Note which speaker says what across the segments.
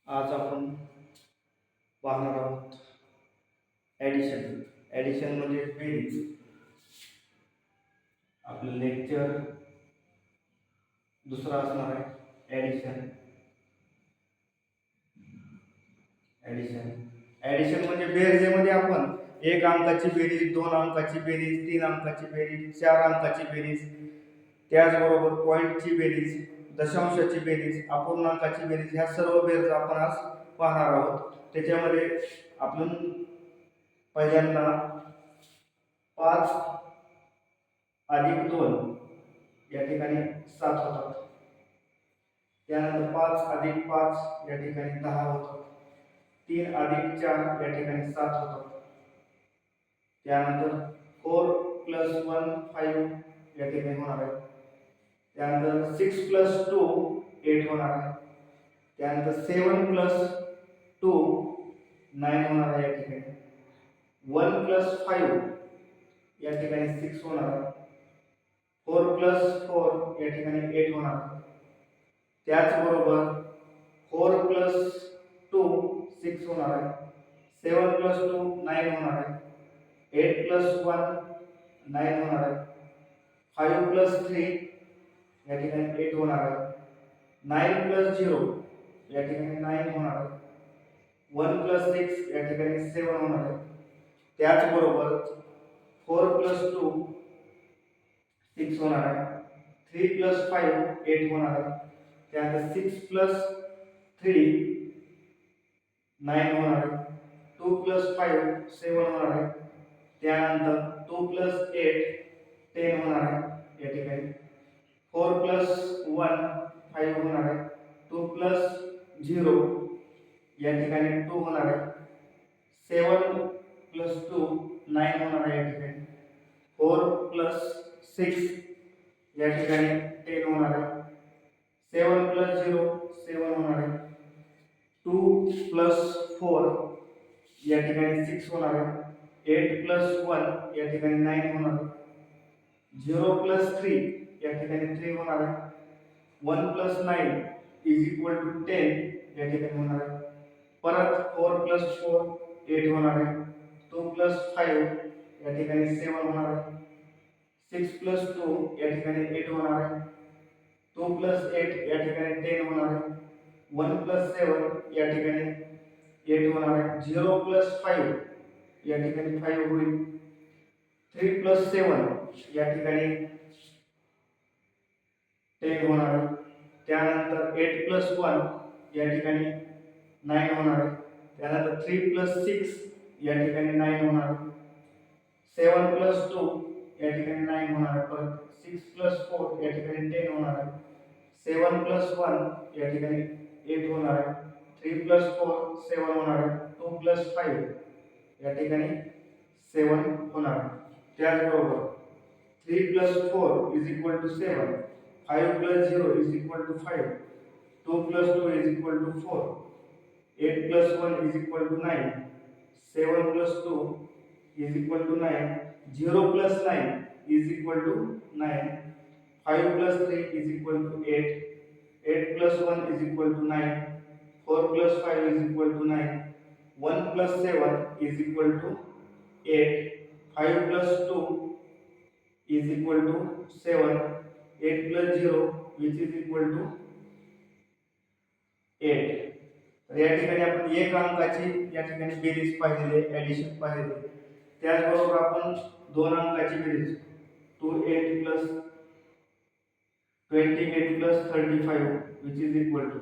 Speaker 1: आज आपण पाहणार आहोत ॲडिशन. ॲडिशन म्हणजे बेरीज. आपलं लेक्चर दुसरा असणार आहे ॲडिशन. ॲडिशन ॲडिशन म्हणजे बेरजेमध्ये आपण एक अंकाची बेरीज, दोन अंकाची बेरीज, तीन अंकाची बेरीज, चार अंकाची बेरीज, त्याचबरोबर पॉईंटची बेरीज, दशांशाची बेरीज, अपूर्णांकाची बेरीज, ह्या सर्व बेरीज आपण आज पाहणार आहोत. त्याच्यामध्ये आपण पहिल्यांदा 5 अधिक 2 या ठिकाणी 7 होतात. त्यानंतर 5 अधिक 5 या ठिकाणी 10 होतात. 3 अधिक 4 या ठिकाणी 7 होतात. त्यानंतर 4 प्लस 1 5 या ठिकाणी होणार आहे. त्यानंतर 6 प्लस 2 8 होणार आहे. त्यानंतर 7 प्लस 2 9 होणार आहे या ठिकाणी. 1 प्लस 5 या ठिकाणी 6 होणार आहे. 4 प्लस 4 या ठिकाणी 8 होणार आहे. त्याचबरोबर 4 प्लस 2 6 होणार आहे. 7 प्लस 2 9 होणार आहे. 8 प्लस 1 9 होणार आहे. 5 प्लस 3 या ठिकाणी 8 होणार आहे. 9 प्लस 0 या ठिकाणी 9 होणार आहे. 1 प्लस 6 या ठिकाणी 7 होणार आहे. त्याचबरोबर 4 प्लस 2 6 होणार आहे. 3 प्लस 5 8 होणार आहे. त्यानंतर 6 प्लस 3 9 होणार आहे. 2 प्लस 5 7 होणार आहे. त्यानंतर 2 प्लस 8 10 होणार आहे या ठिकाणी. 4 प्लस 1 5 होणार आहे. 2 प्लस 0 या ठिकाणी 2 होणार आहे. 7 प्लस 2 9 होणार आहे या ठिकाणी. 4 प्लस 6 या ठिकाणी 10 होणार आहे. 7 प्लस 0 7 होणार आहे. 2 प्लस 4 या ठिकाणी 6 होणार आहे. 8 प्लस 1 या ठिकाणी 9 होणार आहे. 0 प्लस 3 या ठिकाणी 3 होणार आहे. 1 प्लस 9 इज इक्वल टू 10 या ठिकाणी होणार आहे. परत 4 प्लस 4 8 होणार आहे. 2 प्लस 5 या ठिकाणी 7 होणार आहे. 6 प्लस 2 या ठिकाणी 8 होणार आहे. 2 प्लस 8 या ठिकाणी 10 होणार आहे. 1 प्लस 7 या ठिकाणी 8 होणार आहे. 0 प्लस 5 या ठिकाणी 5 होईल. 3 प्लस 7 या ठिकाणी 10 होणार आहे. त्यानंतर 8 प्लस 1 या ठिकाणी 9 होणार आहे. त्यानंतर 3 प्लस 6 या ठिकाणी 9 होणार आहे. 7 प्लस 2 या ठिकाणी 9 होणार आहे. परत 6 प्लस 4 या ठिकाणी 10 होणार आहे. 7 प्लस 1 या ठिकाणी 8 होणार आहे. 3 प्लस 4 7 होणार आहे. 2 प्लस 5 या ठिकाणी 7 होणार आहे. त्याचबरोबर 3 plus 4 is equal to 7. 5 plus 0 is equal to 5. 2 plus 2 is equal to 4. 8 plus 1 is equal to 9. 7 plus 2 is equal to 9. 0 plus 9 is equal to 9. 5 plus 3 is equal to 8. 8 plus 1 is equal to 9. 4 plus 5 is equal to 9. 1 plus 7 is equal to 8. 5 plus 2 is equal to 7. 8 plus 0 which is equal to 8. तर या ठिकाणी आपण एक अंकाची या ठिकाणी बेरीज पाहिलेली आहे, ॲडिशन पाहिलेली आहे. त्याचबरोबर आपण दोन अंकाची बेरीज 28 plus 28 plus 35 which is equal to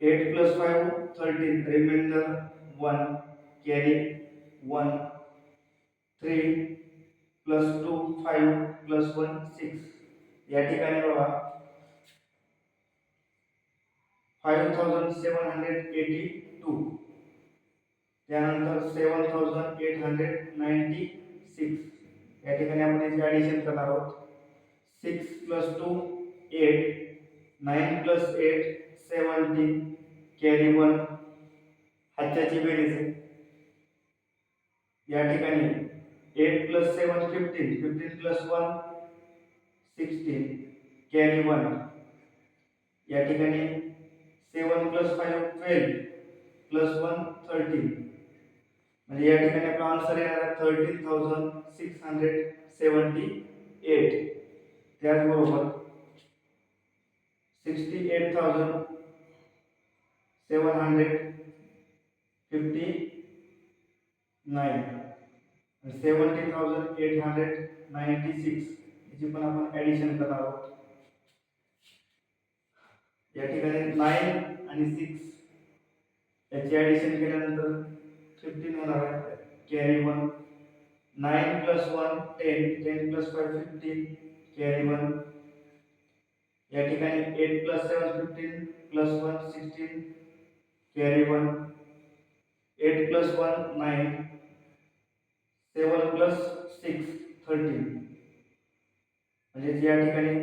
Speaker 1: 8 plus 5 13, remainder 1, carry 1, 3 plus 2 5 plus 1 6. या ठिकाणी बघा 5782. त्यानंतर 7896 या ठिकाणी आपण याचे ॲडिशन करणार आहोत. 6 plus 2 8. 9 plus 8 17, carry 1. हाताची बेरीज आहे. या ठिकाणी 8 plus 7 15. 15 plus 1 16, carry 1. या ठिकाणी 7 + 5 12 + 1 13. म्हणजे या ठिकाणी आपला आन्सर येणार आहे 13,678. त्याचबरोबर 68,759 आणि 70,896 याची पण आपण ॲडिशन करणार आहोत. या ठिकाणी 9 आणि 6 याची ॲडिशन केल्यानंतर 15 होणार आहे. कॅरी 1. 9 + 1 10 10 + 5 15 कॅरी 1. या ठिकाणी 8 + 7 15 + 1 16 कॅरी 1. 8 + 1 9 7 + 6 13. म्हणजे या ठिकाणी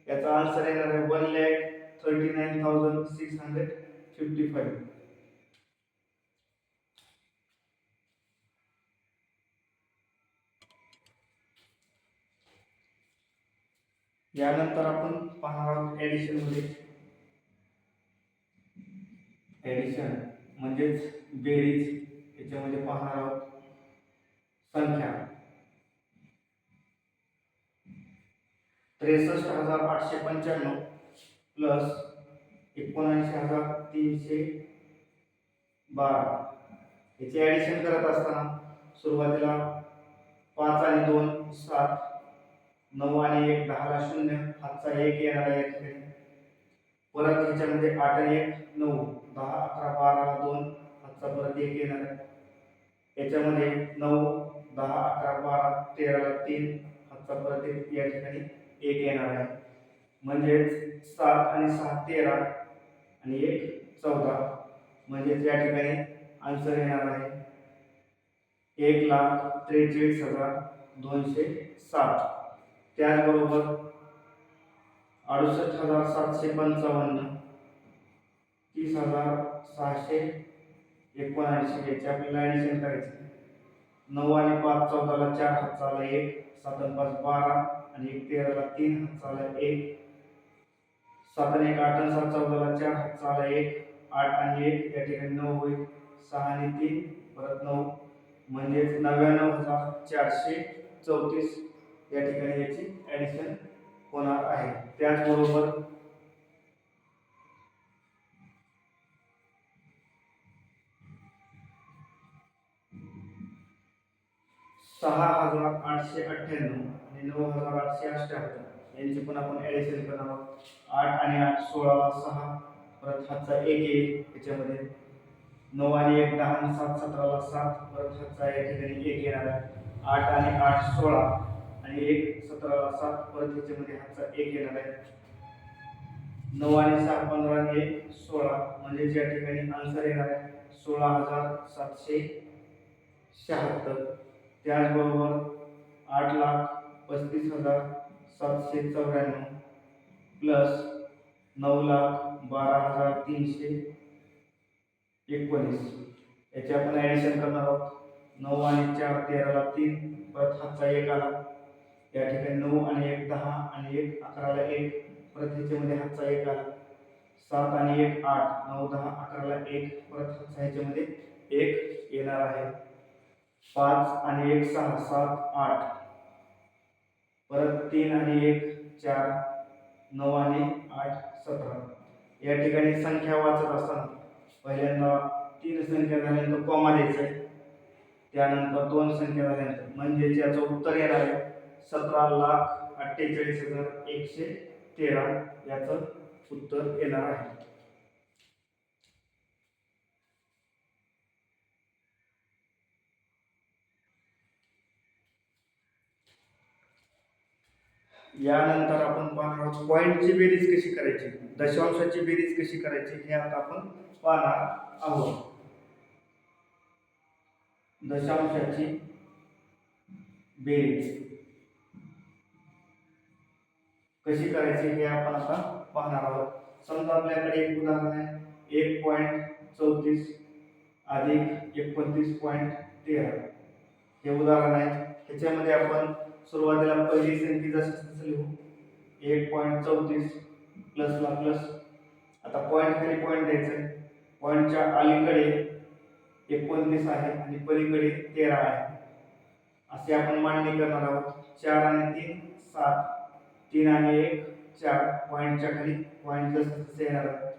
Speaker 1: याचा आन्सर येणार आहे 1,39,655. यानंतर आपण पाहणार आहोत ॲडिशन मध्ये. ॲडिशन म्हणजेच बेरीज. याच्यामध्ये पाहणार आहोत संख्या 63,895 प्लस 79,312. याचे ॲडिशन करत असताना सुरुवातीला 5 आणि 2 7, 9 आणि 1 10 ला 0, हातचा 1 येणार आहे या ठिकाणी. परत ह्याच्यामध्ये 8 आणि 1 9, 10 11 12 ला 2, हातचा परत 1 येणार आहे. याच्यामध्ये 9 10 11 12 13 ला 3, हातचा परत 1 या ठिकाणी 1 येणार आहे. म्हणजेच 7 आणि 6 13 आणि 1 14. म्हणजेच या ठिकाणी आन्सर येणार आहे 1,43,207. त्याचबरोबर 68,755, 30,679 याची आपल्याला ॲडिशन करायची. 9 आणि 5 14 ला 4, हातचा आला 1, 7 आणि 5 12 आणि 1 13 ला 3, हातचा आला 1, 7 आणि 1 8 आणि 7 14 ला 4, हातचा आला 1, 8 आणि 1 या ठिकाणी 9 होईल. 6 आणि 3 परत 9, म्हणजेच 99,434 या ठिकाणी याची ॲडिशन होणार आहे. त्याचबरोबर 6,898 आणि 9,878 यांची पण आपण ॲडिशन करणार आहोत. 8 आणि 8 16 ला 6, परत हातचा 1 येईल याच्यामध्ये. 9 आणि 1 10 आणि 7 17 ला 7, परत हातचा या ठिकाणी 1 येणार आहे. 8 आणि 8 16 आणि 1 17 ला 7, परत याच्यामध्ये हातचा 1 येणार आहे. 9 आणि 6 15 आणि 1 16, म्हणजे या ठिकाणी आन्सर येणार आहे 16,776. त्याचबरोबर 8,35,794 प्लस 9,12,319 याचे आपण ॲडिशन करणार आहोत. 9 आणि 4 13 ला 3, परत हातचा 1 आला या ठिकाणी. 9 आणि 1 10 आणि 1 11 ला 1, परत ह्याच्यामध्ये हातचा 1 आला. 7 आणि 1 8, 9 10 11 ला 1, परत हातचा ह्याच्यामध्ये 1 येणार आहे. 5 आणि 1 6 7 8, परत 3 आणि 1 4, 9 आणि 8 17. या ठिकाणी संख्या वाचत असताना पहिल्यांदा 3 संख्या झाल्यानंतर कॉमा द्यायचा आहे. त्यानंतर 2 संख्या झाल्यानंतर म्हणजे याचं उत्तर येणार आहे 17,48,113 याचं उत्तर येणार आहे. यानंतर आपण पाहणार आहोत पॉईंटची बेरीज कशी करायची, दशांशाची बेरीज कशी करायची हे आता आपण पाहणार आहोत. दशांशाची बेरीज कशी करायची हे आपण आता पाहणार आहोत. समजा आपल्याकडे एक उदाहरण आहे 1.34 अधिक 29.13 हे उदाहरण आहे. ह्याच्यामध्ये आपण सुरुवातीला पहिली संख्या जशी लिहू 1.34 प्लसला प्लस आता पॉईंट खाली पॉईंट द्यायचा आहे. पॉईंटच्या अलीकडे 29 आहे आणि पलीकडे 13 आहे असे आपण मांडणी करणार आहोत. 4 आणि 3 7, 3 आणि 1 4, पॉईंटच्या खाली पॉईंट जसं तसे येणार आहे.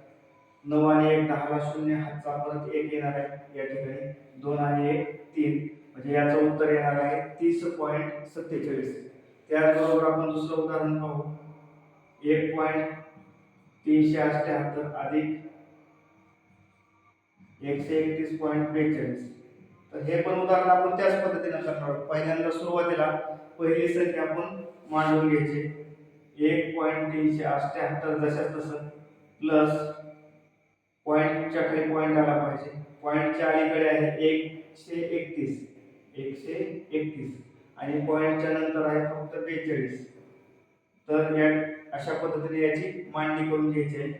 Speaker 1: 9 आणि 1 10 ला 0, हातचा परत 1 येणार आहे या ठिकाणी. 2 आणि 1 3, म्हणजे याचं उत्तर येणार आहे 30.47. त्याचबरोबर आपण दुसरं उदाहरण पाहू. 1.378 अधिक 131.42. तर हे पण उदाहरण आपण त्याच पद्धतीने करणार आहोत. पहिल्यांदा सुरुवातीला पहिली संख्या आपण मांडून घ्यायची. 1.378 जशाच तसं प्लस पॉईंटच्या खाली पॉईंट आला पाहिजे. पॉईंटच्या अलीकडे आहे 131 आणि पॉईंटच्या नंतर आहे फक्त 42. तर या अशा पद्धतीने याची मांडणी करून घ्यायची आहे.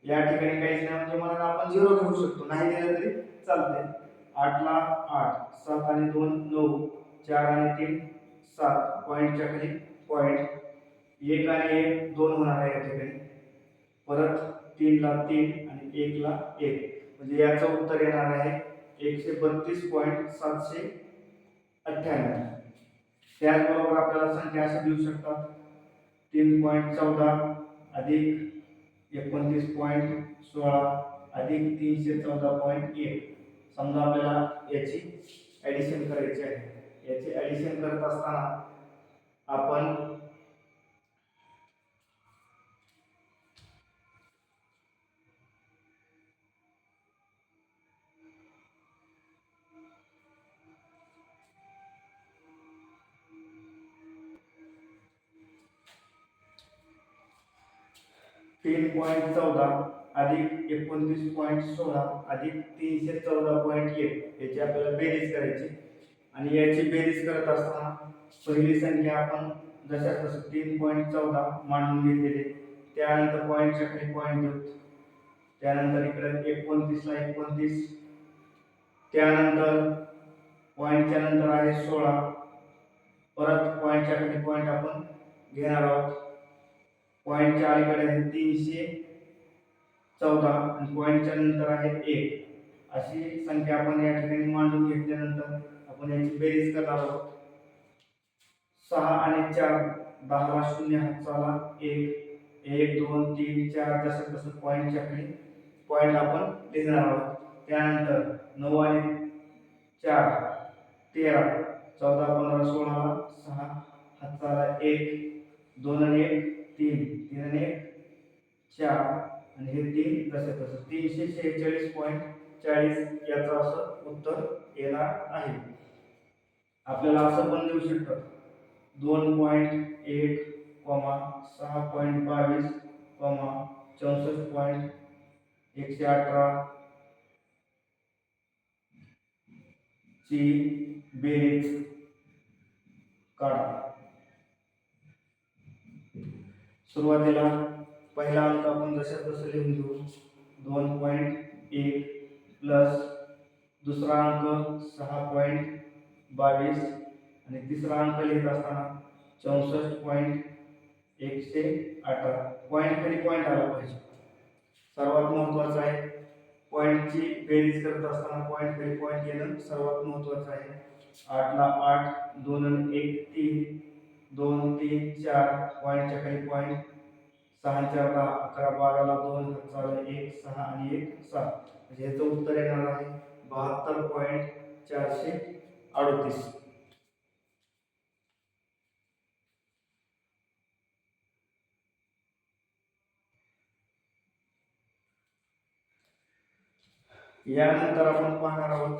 Speaker 1: या ठिकाणी काहीच नाही म्हणजे मला आपण 0 घेऊ शकतो, नाही दिलं तरी चालते. 8 ला 8, 7 आणि 2 9, 4 आणि 3 7, पॉईंटच्या खाली पॉईंट. 1 आणि 1 2 होणार आहे या ठिकाणी. परत 3 ला 3 आणि 1 ला 1, म्हणजे याचं उत्तर येणार आहे 132.798. त्याचबरोबर आपल्याला संख्या अशा देऊ शकतात. 3.14 अधिक 29.16 अधिक 314.1. समजा आपल्याला याची ॲडिशन करायची आहे. याची ॲडिशन करत असताना आपण 3.14 अधिक 29.16 अधिक 314.1 याची आपल्याला बेरीज करायची. आणि याची बेरीज करत असताना पहिली संख्या आपण जशा तसं 3.14 मांडून घेतलेले. त्यानंतर पॉईंटच्या खाली पॉईंट देऊ. त्यानंतर इकडे 29 ला 29, त्यानंतर पॉईंटच्या नंतर आहे 16, परत पॉईंटच्या खाली पॉईंट आपण घेणार आहोत. पॉईंटच्या अलीकडे आहे 314 आणि पॉईंटच्या नंतर आहे 1. अशी संख्या आपण या ठिकाणी मांडून घेतल्यानंतर आपण याची बेरीज करणार आहोत. 6 आणि 4 10 ला 0, हातचा 1 1 2 3 4 जसं तसं पॉईंटच्या खाली पॉईंट आपण लिहिणार आहोत. त्यानंतर 9 आणि 4 13, 14 15 16 ला 6, हातचा 1 2 आणि 1 3 3 आणि 1 4 आणि हे 3 जसं तसं 346.40 याचं असं उत्तर येणार आहे. आपल्याला असं पण देऊ शकतात 2.1, 6.22, 64.118 ची बेरीज काढा. सुरुवातीला पहिला अंक आपण जसं तसं लिहून घेऊ. 2.1 प्लस दुसरा अंक 6.22 आणि तिसरा अंक लिहित असताना 64.118. पॉईंट खाली पॉईंट आला पाहिजे. सर्वात महत्त्वाचं आहे पॉईंटची बेरीज करत असताना पॉईंट खाली पॉईंट येणं सर्वात महत्त्वाचं आहे. 8 ला 8, 2 आणि 1 3, 2 3 4, पॉईंटच्या खाली पॉईंट. 6 आणि 4 10, 11 12 ला 2, हातचा 1 6 आणि 1 7, म्हणजे याचं उत्तर येणार आहे 72.438. यानंतर आपण पाहणार आहोत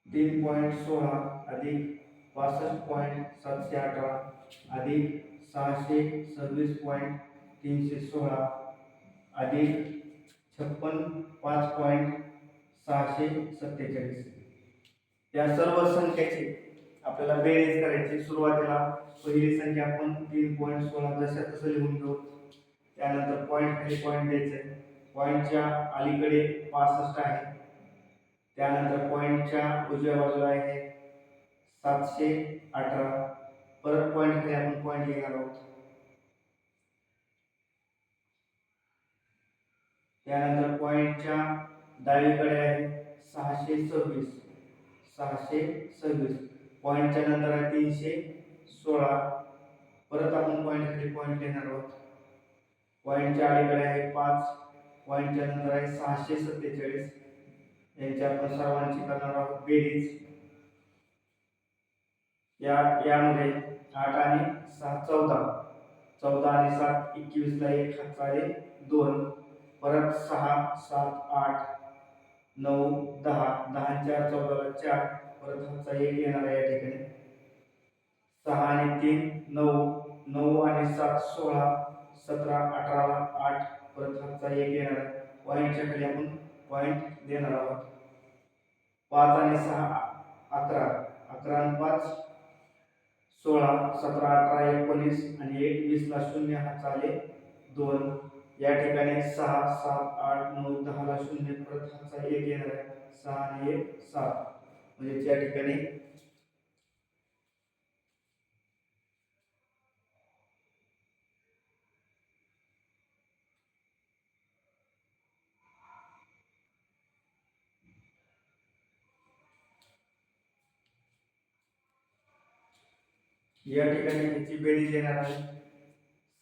Speaker 1: 3.16 अधिक 65.718 अधिक 626.316 अधिक 56.5.647. या सर्व संख्येची आपल्याला बेरीज करायची. सुरुवातीला पहिली संख्या आपण 3.16 जशा तसं लिहून घेऊ. त्यानंतर पॉईंट खाली पॉईंट द्यायचे. पॉईंटच्या अलीकडे 65 आहे. त्यानंतर पॉईंटच्या उजव्या बाजूला आहे 718, परत पॉईंट खाली आपण पॉईंट घेणार आहोत. त्यानंतर पॉईंटच्या डावीकडे आहे 626, 626. पॉईंटच्या नंतर आहे 316. परत आपण पॉईंट खाली पॉईंट लिहिणार आहोत. पॉईंटच्या अलीकडे आहे 5. पॉईंटच्या नंतर आहे 647. यांची आपण सर्वांची करणार आहोत बेरीज. यामध्ये 8 आणि 6 14, 14 आणि 7 21 ला 1 हातचा आहे 2. परत 6 7 8 9 10, 10 आणि 4 14 ला 4. परत हातचा 1 येणार आहे या ठिकाणी. 6 आणि 3 9, 9 आणि 7 16, 17 18 ला 8. परत हातचा 1 येणार आहे. पॉईंटच्या खाली आपण पॉईंट देणार आहोत. 5 आणि 6 11, 11 आणि 5 16, 17 18 19 आणि 1 20 ला 0 हातचा आले 2. या ठिकाणी 6 7 8 9 10 ला 0. परत हातचा 1 येणार आहे. 6 आणि 1 7. म्हणजे या ठिकाणी याची बेरीज येणार आहे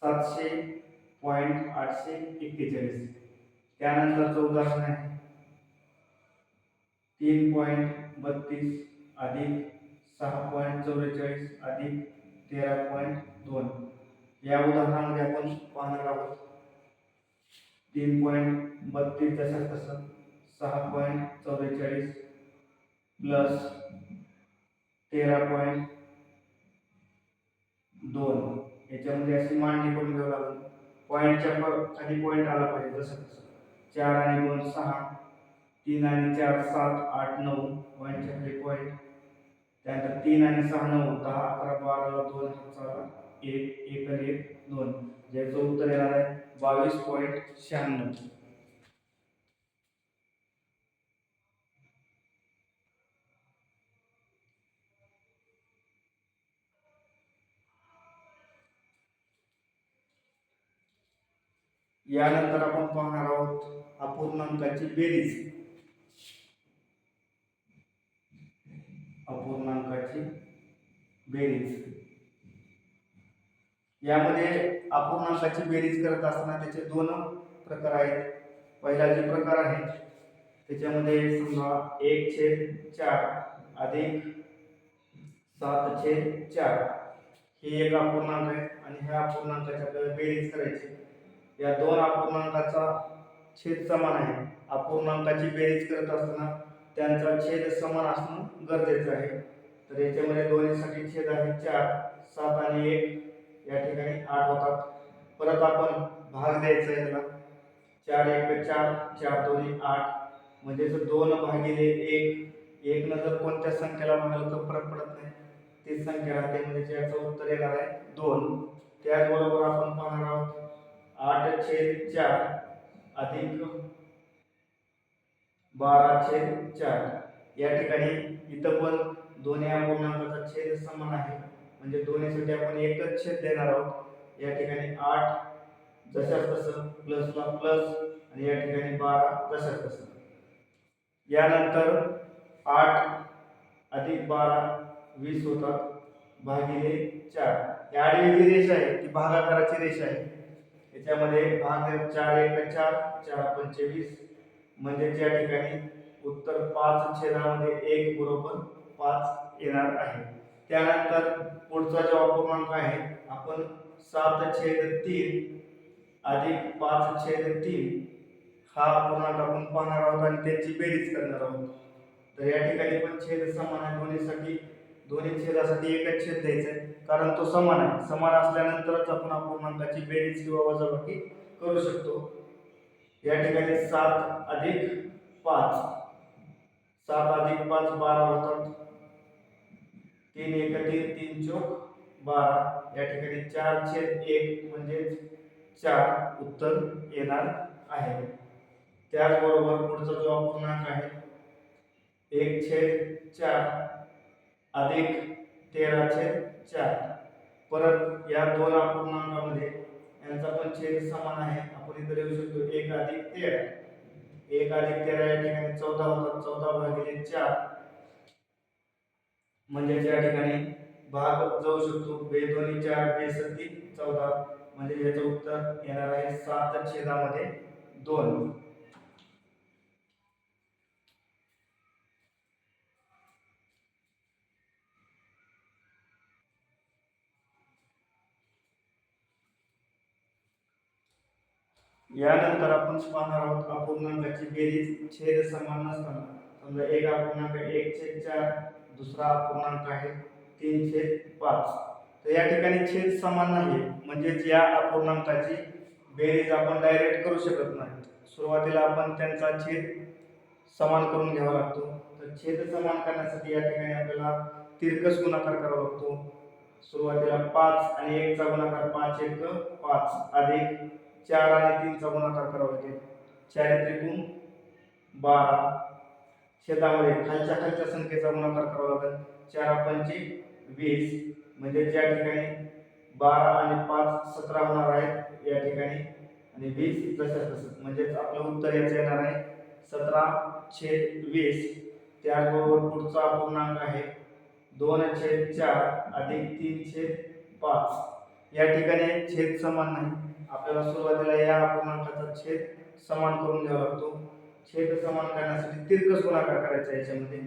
Speaker 1: 700.841. त्यानंतरचं उदाहरण आहे 3.32 अधिक 6.44 अधिक 13.2. या उदाहरणामध्ये आपण पाहणार आहोत 3.32 जसं तसं 6.44 प्लस 13.2. याच्यामध्ये अशी मांडणी करून घ्यावं लागेल. पॉईंटच्या खाली पॉईंट आला पाहिजे जसं तसं. 4 आणि 2 6, 3 आणि 4 7 8 9. पॉईंटच्या खाली पॉईंट. त्यानंतर 3 आणि 6 9 10 11 12 ला 2 हातचा 1 1 आणि 1 2. ज्याचं उत्तर येणार आहे 22.96. यानंतर आपण पाहणार आहोत अपूर्णांकाची बेरीज. अपूर्णांकाची बेरीज. यामध्ये अपूर्णांकाची बेरीज करत असताना त्याचे 2 प्रकार आहेत. पहिला जो प्रकार आहे त्याच्यामध्ये समजा 1/4 अधिक 7/4 ही एक अपूर्णांक आहे आणि ह्या अपूर्णांकाची आपल्याला बेरीज करायची. या 2 अपूर्णांकाचा छेद समान आहे. अपूर्णांकाची बेरीज करत असताना त्यांचा छेद समान असणं गरजेचं आहे. तर याच्यामध्ये दोन्हीसाठी छेद आहे 4. 7 आणि 1 या ठिकाणी 8 होतात. परत आपण भाग द्यायचा आहे याला. 4 1 4, 4 2 8. म्हणजे 2 भागिले 1. 1 न जर कोणत्या संख्येला भागलं तर फरक पडत नाही, तीच संख्या राहते. म्हणजे याचं उत्तर येणार आहे 2. त्याचबरोबर आपण पाहणार आहोत 8/4 अधिक 12/4. या ठिकाणी इथं पण दोन्ही अपूर्णांकाचा छेद समान आहे. म्हणजे दोन्हीसाठी आपण एकच छेद देणार आहोत. या ठिकाणी 8 जशाच तसं प्लसला प्लस आणि या ठिकाणी 12 जशाच तसं. यानंतर 8 अधिक 12 20 होतात भागिले 4. या आडवी जी रेषा आहे ती भागाकाराची रेषा आहे. याच्यामध्ये भाग 4 1 4, 4 5 20. म्हणजे या ठिकाणी उत्तर 5/1 बरोबर 5 येणार आहे. त्यानंतर पुढचा जो अपूर्णांक आहे आपण 7/3 अधिक 5/3 हा अपूर्णांक आपण पाहणार आहोत आणि त्याची बेरीज करणार आहोत. तर या ठिकाणी पण छेद समान आहे दोन्हीसाठी. दोन्ही छेदासाठी एकच छेद द्यायचा आहे कारण तो समान आहे. समान असल्यानंतरच आपण अपूर्णांकाची बेरीज किंवा वजाबाकी करू शकतो. या ठिकाणी 7 अधिक 5, 7 अधिक 5 12 होतात. 3 1 3, 3 चौक 12. या ठिकाणी 4/1 म्हणजे 4 उत्तर येणार आहे. त्याचबरोबर पुढचा जो अपूर्णांक आहे 1/4 अधिक 13/4. परत या 2 अपूर्णांकामध्ये यांचा पण छेद समान आहे. आपण इथे लिहू शकतो 1 अधिक 13. 1 अधिक 13 या ठिकाणी 14 होतात. 14 भागिले 4 म्हणजे या ठिकाणी भाग जाऊ शकतो. 2 दोन्ही 4 2 सत्ती 14 म्हणजे याचं उत्तर येणार आहे 7 छेदामध्ये 2. यानंतर आपण पाहणार आहोत अपूर्णांकाची बेरीज छेद समान नसताना. समजा एक अपूर्णांक 1/4, दुसरा अपूर्णांक आहे 3/5. तर या ठिकाणी छेद समान नाही, म्हणजेच या अपूर्णांकाची बेरीज आपण डायरेक्ट करू शकत नाही. सुरुवातीला आपण त्यांचा छेद समान करून घ्यावा लागतो. तर छेद समान करण्यासाठी या ठिकाणी आपल्याला तिरकस गुणाकार करावा लागतो. सुरुवातीला 5 आणि 1 चा गुणाकार 5 1 5 अधिक 4 आणि 3 चा गुणाकार करावा लागेल. 4 त्रिकोण 12 छेदामध्ये खालच्या संख्येचा गुणाकार करावा लागेल. 4 पंचे 20 म्हणजे या ठिकाणी 12 आणि 5 17 होणार आहेत या ठिकाणी आणि 20 तसंच म्हणजे आपलं उत्तर याचं येणार आहे 17/20. त्याचबरोबर पुढचा अपूर्णांक आहे 2/4 अधिक 3/5. या ठिकाणी छेद समान नाही. आपल्याला सुरुवातीला या अपूर्णांकाचा छेद समान करून घ्यावा लागतो. छेद समान करण्यासाठी तिरकस गुणाकार करायचा. याच्यामध्ये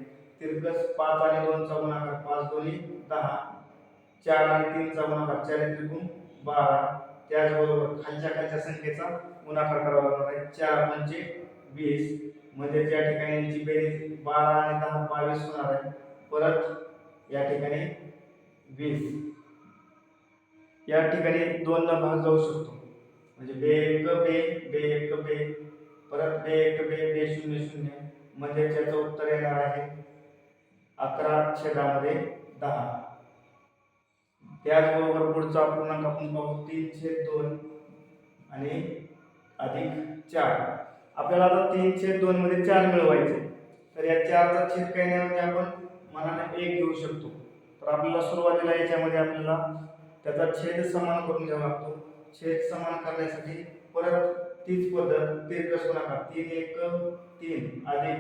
Speaker 1: तिरकस 5 आणि 2 चा गुणाकार 5 दोन्ही 10, 4 आणि 3 चा गुणाकार 4 त्रिकोण 12. त्याचबरोबर खालच्या संख्येचा गुणाकार करावा लागणार आहे. 4 पंचे 20 म्हणजे या ठिकाणी यांची बेरीज 12 आणि 10 22 होणार आहे. परत या ठिकाणी 20. या ठिकाणी 2 न भाग जाऊ शकतो म्हणजे बे परत बे 0 0 म्हणजे त्याचं उत्तर येणार आहे 11/10. त्याचबरोबर पुढचा अपूर्णांक आपण पाहू 3/2 आणि अधिक 4. आपल्याला आता 3/2 मध्ये 4 मिळवायचे. तर या 4चा छेद काही नाही म्हणजे आपण मनाने 1 घेऊ शकतो. तर आपल्याला सुरुवातीला याच्यामध्ये आपल्याला त्याचा छेद समान करून घ्यावा लागतो. छेद समान करण्यासाठी परत तीच पद्धत तिरकस गुणाकार 3 1 3 अधिक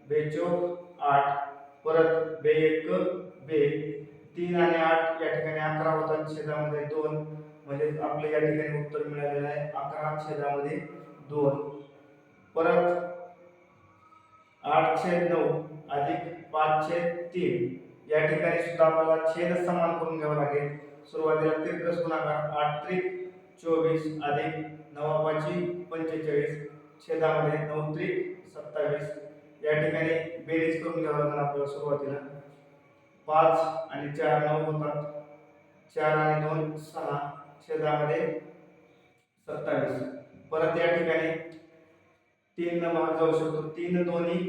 Speaker 1: 2 4 8 परत 2 1 2 3 आणि 8 या ठिकाणी 11 होतात. छेदामध्ये 2 म्हणजे आपले या ठिकाणी उत्तर मिळालेलं आहे 11/2. परत 8/9 अधिक 5/3 या ठिकाणी सुद्धा आपल्याला छेद समान करून घ्यावा लागेल. सुरुवातीला तिरकस गुणाकार 8 त्रिक 24 अधिक 9 5 45 छेदामध्ये 9 त्रिक 27. या ठिकाणी बेरीज करून घ्यावं लागेल आपल्याला. सुरुवातीला 5 आणि 4 9 होतात. 4 आणि 2 6 छेदामध्ये 27. परत या ठिकाणी 3 न भाग जाऊ शकतो. 3 दोन्ही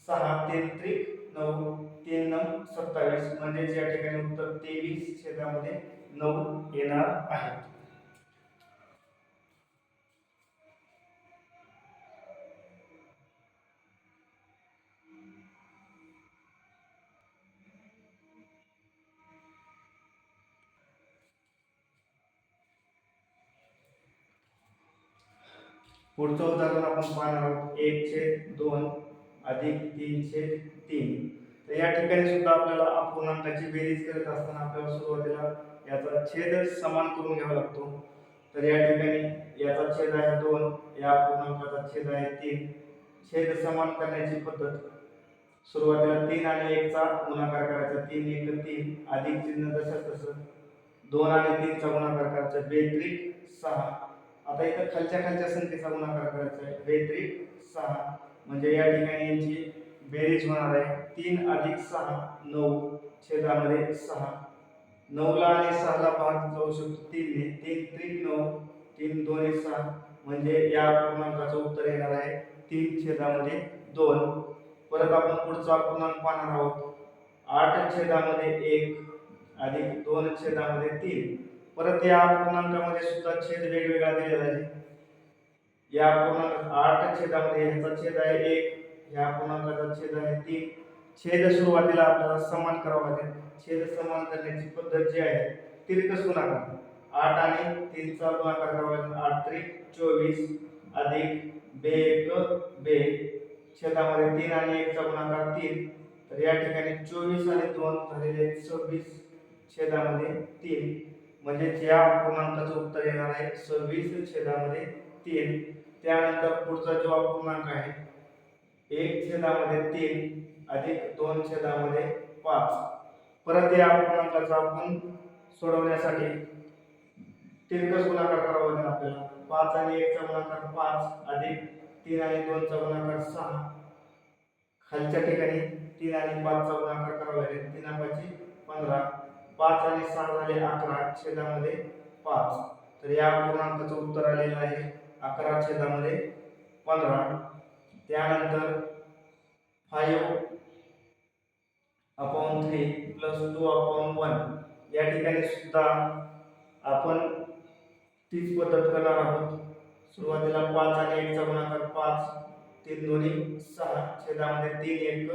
Speaker 1: 6 3 त्रिक 9 3 9 27 म्हणजे या ठिकाणी उत्तर 23 छेदामध्ये 9 येणार आहे. पुढचं उदाहरण आपण पाहणार आहोत 1/2 अधिक 3/3. तर या ठिकाणी सुद्धा आपल्याला अपूर्णांकाची बेरीज करत असताना आपल्याला सुरुवातीला याचा छेद समान करून घ्यावा लागतो. तर या ठिकाणी याचा छेद आहे 2, या अपूर्णांकाचा छेद आहे 3. छेद समान करण्याची पद्धत सुरुवातीला 3 आणि 1 चा गुणाकार करायचा 3 1 3 अधिक चिन्ह तसं 2 आणि 3 चा गुणाकार करायचा 2 त्रिक 6. आता इथं खालच्या संख्येचा गुणाकार करायचा आहे 2 त्रिक 6 म्हणजे या ठिकाणी यांची बेरीज होणार आहे 3 अधिक 6 9 छेदामध्ये 6. 9 ला आणि 6 ला भाग जाऊ शकतो 3 ने. 3 त्रिक 9 3 दोन्ही 6 म्हणजे या पूर्णांकाचं उत्तर येणार आहे 3/2. परत आपण पुढचा अपूर्णांक पाहणार आहोत 8/1 अधिक 2/3. परत या अपूर्णांकामध्ये सुद्धा छेद वेगवेगळा दिलेला आहे. या अपूर्णांक 8/मध्ये ह्याचा छेद आहे 1, ह्या अपूर्णांकाचा छेद आहे 3. छेद सुरुवातीला आपल्याला समान करावा लागेल. छेद समान करण्याची पद्धत जी आहे तिरकस गुणाकार 8 आणि 3चा गुणाकार करावा लागेल. 8 त्रिक 24 अधिक बे एक बे छेदामध्ये 3 आणि 1चा गुणाकार 3. तर या ठिकाणी 24 आणि 2 झालेले 26 छेदामध्ये 3. म्हणजे या अपूर्णांकाचं उत्तर येणार आहे 26 छेदामध्ये 3. त्यानंतर पुढचा जो अपूर्णांक आहे 1 छेदामध्ये 3 अधिक 2 छेदामध्ये 5. परत या अपूर्णांकाचा आपण सोडवण्यासाठी तिरकस गुणाकार करावा लागेल आपल्याला. 5 आणि 1चा गुणाकार 5 अधिक 3 आणि 2चा गुणाकार 6. खालच्या ठिकाणी 3 आणि 5चा गुणाकार करावा लागेल. 3 5 15. 5 आणि 6 झाले 11 छेदामध्ये 5. तर या अपूर्णांकाचं उत्तर आलेलं आहे 11 छेदामध्ये 15. त्यानंतर 5/3 प्लस 2/1 या ठिकाणी सुद्धा आपण तीच पद्धत करणार आहोत. सुरुवातीला 5 आणि 1चा गुणाकार 5 3 दोन्ही 6 छेदामध्ये 3 1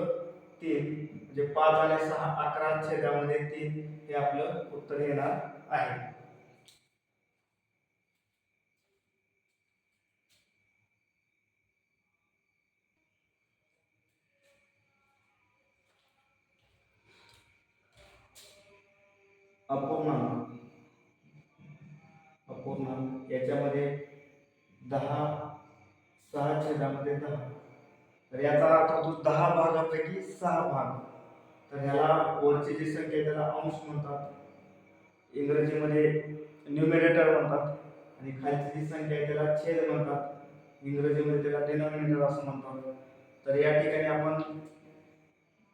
Speaker 1: 3 म्हणजे 5 आणि 6 11 छेदामध्ये 3 हे आपलं उत्तर येणार आहे. अपूर्णांक याच्यामध्ये 10 6 छेदामध्ये 10. तर याचा अर्थ होतो 10 भागापैकी 6 भाग. तर ह्याला वरची जी संख्या आहे त्याला अंश म्हणतात, इंग्रजीमध्ये न्यूमरेटर म्हणतात. आणि खालची जी संख्या आहे त्याला छेद म्हणतात, इंग्रजीमध्ये त्याला डिनॉमिनेटर असं म्हणतात. तर या ठिकाणी आपण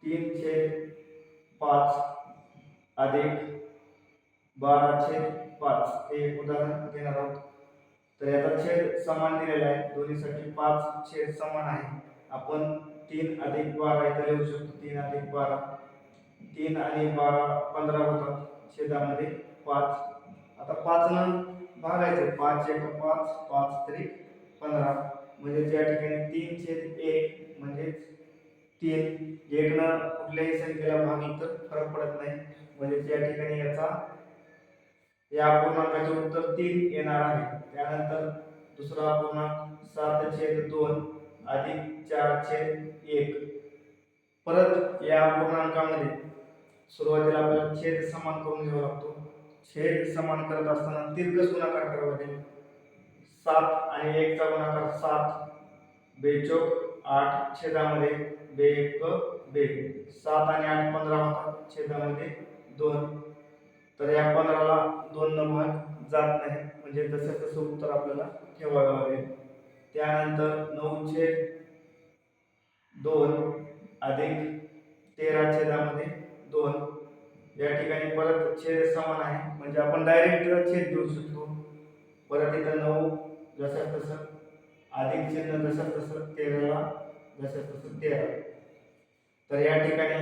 Speaker 1: 3/5 अधिक 12/5 हे एक उदाहरण घेणार आहोत. तर याचा छेद समान दिलेला आहे, दोन्हीसाठी 5 छेद समान आहे. आपण 3 अधिक 12 इथे लिहू शकतो. 3 अधिक 12 3 आणि 12 15 होतात छेदामध्ये 5. आता 5 न भागायचं. 5 1 5 5 त्रिक 15 म्हणजे या ठिकाणी 3/1 म्हणजे 3. 1 न कुठल्याही संख्येला भागलं तर फरक पडत नाही. म्हणजे या ठिकाणी या अपूर्णांकाचे उत्तर 3 येणार आहे. त्यानंतर दुसरा अपूर्णांक 7/2 अधिक 4/1. परत या अपूर्णांकामध्ये सुरुवातीला आपल्याला छेद समान करून घ्यावा लागतो. छेद समान करत असताना तिरकस गुणाकार करावा लागेल. 7 आणि 1चा गुणाकार 7 बेचोक 8 छेदामध्ये बे 1 बे. 7 आणि 8 15 होतात छेदामध्ये 2. तर या 15ला 2 न भाग जात नाही, म्हणजे जसं तसं उत्तर आपल्याला ठेवावं लागेल. त्यानंतर 9/2 अधिक 13 छेदामध्ये 2. या ठिकाणी परत छेद समान आहे, म्हणजे आपण डायरेक्ट छेद घेऊ शकतो. परत इथं 9 जसं तसं अधिक चिन्ह जसं तसं 13ला जसं तसं 13. तर या ठिकाणी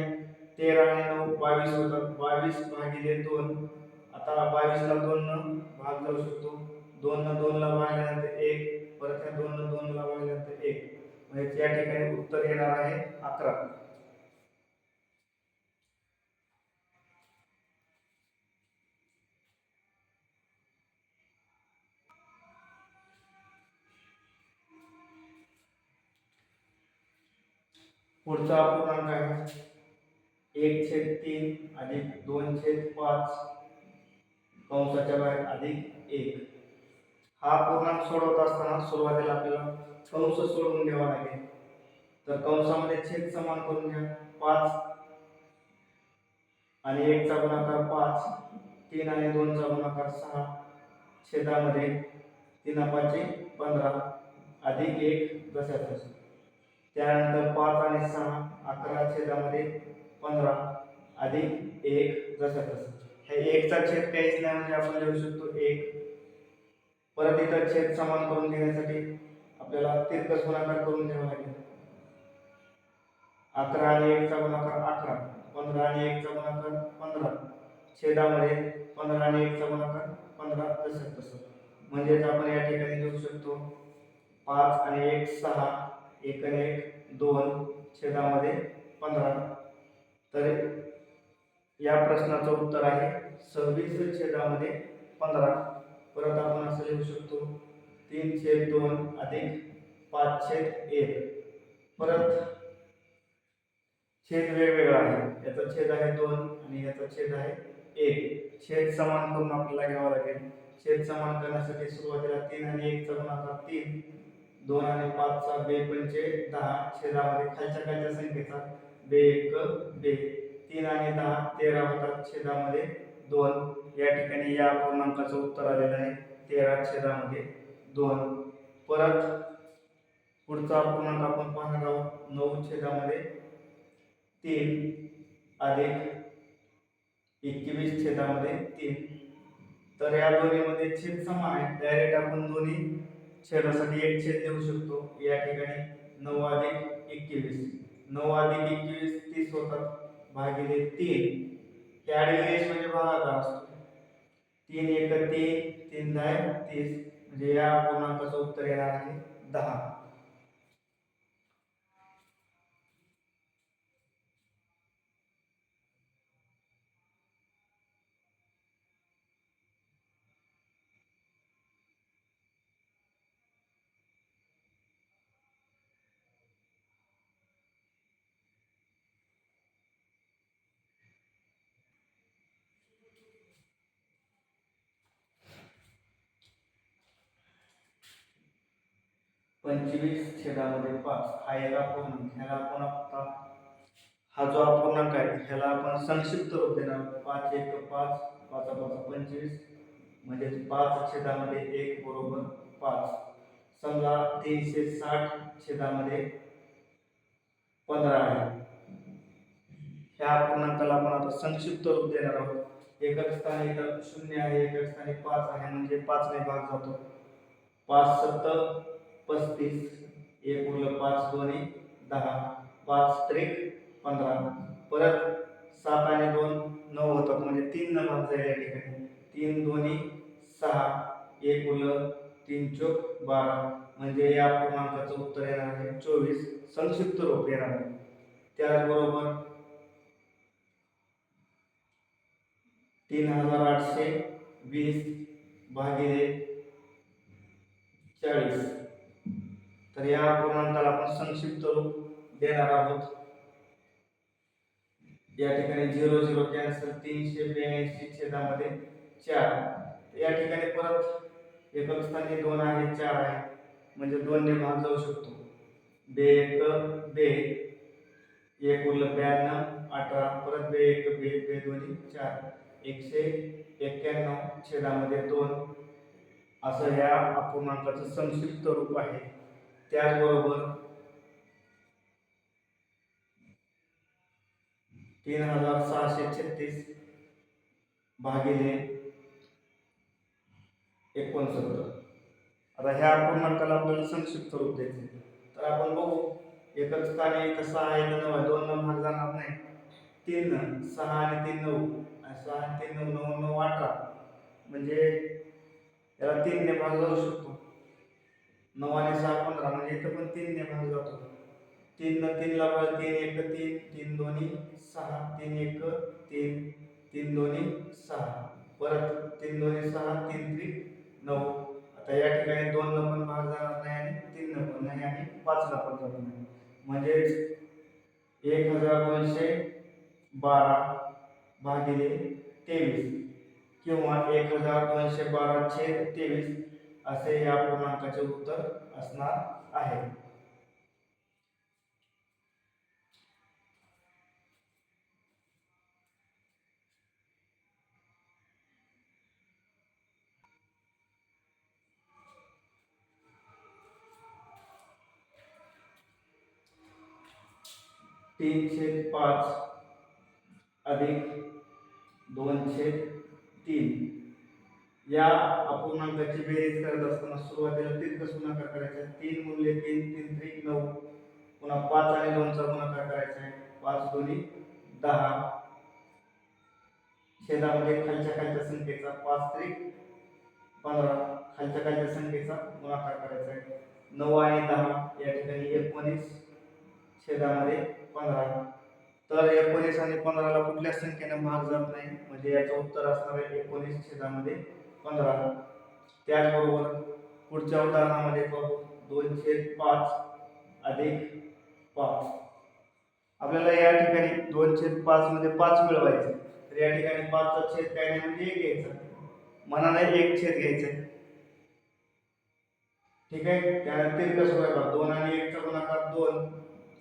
Speaker 1: 13 आणि 9 22 होतात. 22/2. आता 22ला 2 न भाग जाऊ शकतो. 2 न 2 ला भागल्यानंतर 1. परत या 2 न 2 ला भागल्यानंतर 1. म्हणजे या ठिकाणी उत्तर येणार आहे 11. पुढचा अपूर्णांक आहे 1/3 अधिक 2/5 कंसाच्या बाहेर अधिक 1. हा अपूर्णांक सोडवत असताना सुरुवातीला आपल्याला कंस सोडवून घ्यावा लागेल. तर कंसामध्ये छेद समान करून घ्या. 5 आणि 1चा गुणाकार 5 3 आणि 2चा गुणाकार 6 छेदामध्ये 3 5 15 अधिक 1 जसं तसं. त्यानंतर 5 आणि 6 11 छेदामध्ये 15 अधिक 1 जसं तसं. हे 1चा छेद काहीच नाही, म्हणजे आपण लिहू शकतो 1. परत इथं छेद समान करून घेण्यासाठी आपल्याला तिरकस गुणाकार करून घ्यावा लागेल. 11 आणि 1चा गुणाकार 11. 15 आणि 1चा गुणाकार 15 छेदामध्ये 15 आणि 1चा गुणाकार 15 जसं तसं. म्हणजेच आपण या ठिकाणी लिहू शकतो 5 आणि 1 6 1 आणि 1 2 छेदामध्ये 15. तर या प्रश्नाचं उत्तर आहे 26 छेदामध्ये 15. परत आपण असं लिहू शकतो 3/2 अधिक 5/1. परत छेद वेगवेगळा आहे, याचा छेद आहे 2 आणि याचा छेद आहे 1. छेद समान करून आपल्याला घ्यावा लागेल. छेद समान करण्यासाठी सुरुवातीला 3 आणि 1 चा गुणाकार 3, 2 आणि 5 चा 2 पंचे 10, छेदामध्ये खालच्या संख्येचा 2 1 2, 3 आणि 10 13 होतात, छेदामध्ये 2. या ठिकाणी या पूर्णांकाचं उत्तर आलेलं आहे 13/2. परत पुढचा पूर्णांक आपण पाहणार आहोत 9/3 अधिक 21/3. तर या दोन्हीमध्ये छेद समान आहे, डायरेक्ट आपण दोन्ही छेदासाठी एक छेद देऊ शकतो. या ठिकाणी 9 अधिक 21, 9 अधिक 21 30 होतात, भागिले 3. ॲडिशन म्हणजे भागाकार असतो. 3 1 3, 3 10 30, म्हणजे या पूर्णांकाचं उत्तर येणार आहे 10. पंचवीस/5 हा एक अपूर्णांक. ह्याला आपण आता हा जो अपूर्णांक आहे ह्याला आपण संक्षिप्त रूप देणार. 5 1 5, 5 5 25, म्हणजे 5/1 बरोबर 5. समजा 360/15 आहे. ह्या अपूर्णांकाला आपण आता संक्षिप्त रूप देणार आहोत. एकक स्थानी इथं 0 आहे, एकक स्थानी 5 आहे, म्हणजे 5 ने भाग जातो. 5 7 35, 1 उरलं 5 दोन्ही 10, 5 त्रिक 15. परत 7 आणि 2 9 होतात, म्हणजे 3 न भाग जाईल या ठिकाणी. 3 दोन्ही 6, 1 उरलं 3 चोक 12, म्हणजे या पूर्णांकाचं उत्तर येणार आहे 24. संक्षिप्त रूप येणार आहे. त्याचबरोबर 3820 भागिले 40, तर या पूर्णांकाला आपण संक्षिप्त रूप देणार आहोत. या ठिकाणी 0 0 कॅन्सल, 382/4. या ठिकाणी परत एकक स्थानी 2 आहे, 4 आहे, म्हणजे 2 ने भाग जाऊ शकतो. 2 1 2, 1 उरलं 92 18, परत 2 1 2 2 दोन्ही 4, 191/2. असं ह्या अपूर्णांकाचं संक्षिप्त रूप आहे. त्याचबरोबर 3636 भागिले 69. आता ह्या अपूर्णांकाला आपल्याला संक्षिप्त रूप द्यायचे, तर आपण बघू. एकक स्थानी कसं आहे, 2 न भाग जाणार नाही. 3 6 आणि 3 9, 6 आणि 3 9 9 9 18, म्हणजे याला 3 ने भाग जाऊ शकतो. 9 आणि 6 15, म्हणजे इथं पण 3 ने भाग जातो. 3 न 3 ला भाग, 3 1 3, 3 दोन्ही 6, 3 1 3, 3 दोन्ही 6, परत 3 दोन्ही 6, 3 त्रिक 9. आता या ठिकाणी 2 न पण भाग जाणार नाही आणि 3 न पण नाही आणि 5 ला पण जाणार नाही, म्हणजे 1212 भागिले 23 किंवा 1212/23 असे या पूर्णांकाचे उत्तर असणार आहे. तीन 5 अधिक 2/3. या अपूर्णांकाची बेरीज करत असताना सुरुवातीला 3 कसं गुणाकार करायचा. 3 गुणिले 3, 3 त्रिक 9, पुन्हा 5 आणि 2 चा गुणाकार करायचा आहे. 5 दोन्ही 10, छेदामध्ये खालच्या संख्येचा 5 त्रिक 15, खालच्या संख्येचा गुणाकार करायचा आहे. 9 आणि 10 या ठिकाणी 19, छेदामध्ये 15. तर 19 आणि 15 ला कुठल्याच संख्येने भाग जात नाही, म्हणजे याचं उत्तर असणार आहे 19/15. त्याचबरोबर पुढच्या उदाहरणामध्ये पाहू 2/5 अधिक 5. आपल्याला या ठिकाणी 2/5 मध्ये 5 मिळवायचे, तर या ठिकाणी 5 चा छेद काय नाही म्हणजे 1 घ्यायचा, मनाने 1 छेद घ्यायचा. ठीक आहे. त्यानंतर कसं बघा 2 आणि 1 चा गुणाकार 2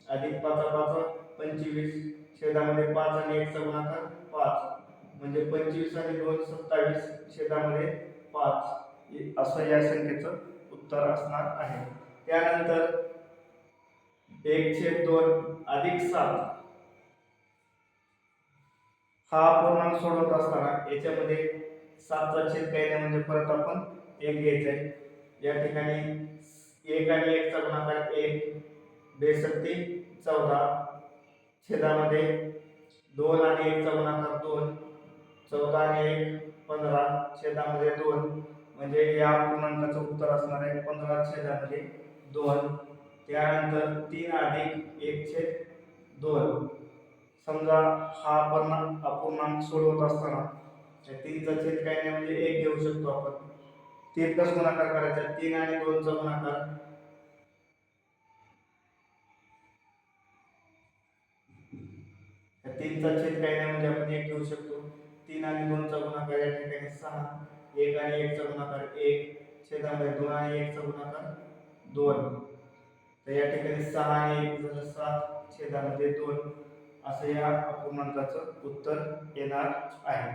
Speaker 1: अधिक 5 चा 5 25 छेदामध्ये 5 आणि 1 चा गुणाकार 5 म्हणजे 25 आणि 2 27 छेदामध्ये 5 असं या संख्येचं उत्तर असणार आहे. त्यानंतर 1/2 अधिक 7 हा पूर्णांक सोडवत असताना याच्यामध्ये 7 चा छेद काही नाही म्हणजे परत आपण 1 घ्यायचा आहे. या ठिकाणी 1 आणि 1 चा गुणाकार 1 बेसत्ती 14 छेदामध्ये 2 आणि 1 चा गुणाकार 2 14 आणि 1 15 छेदामध्ये 2 म्हणजे या पूर्णांकाचं उत्तर असणार आहे 15 छेदामध्ये 2. त्यानंतर 3 अधिक 1/2. समजा हा अपूर्णांक सोडवत असताना या 3 चा छेद काही नाही म्हणजे 1 घेऊ शकतो आपण. 3 कसं गुणाकार करायचा 3 आणि 2 चा गुणाकार 3 चा छेद काही नाही म्हणजे आपण 1 घेऊ शकतो. 3 आणि 2 चा गुणाकार या ठिकाणी 6 1 आणि 1 चा गुणाकार 1 छेदामध्ये 2 आणि 1 चा गुणाकार 2. तर या ठिकाणी 6 आणि 1 झालं 7 छेदामध्ये 2 असं या अपूर्णांकाचं उत्तर येणार आहे.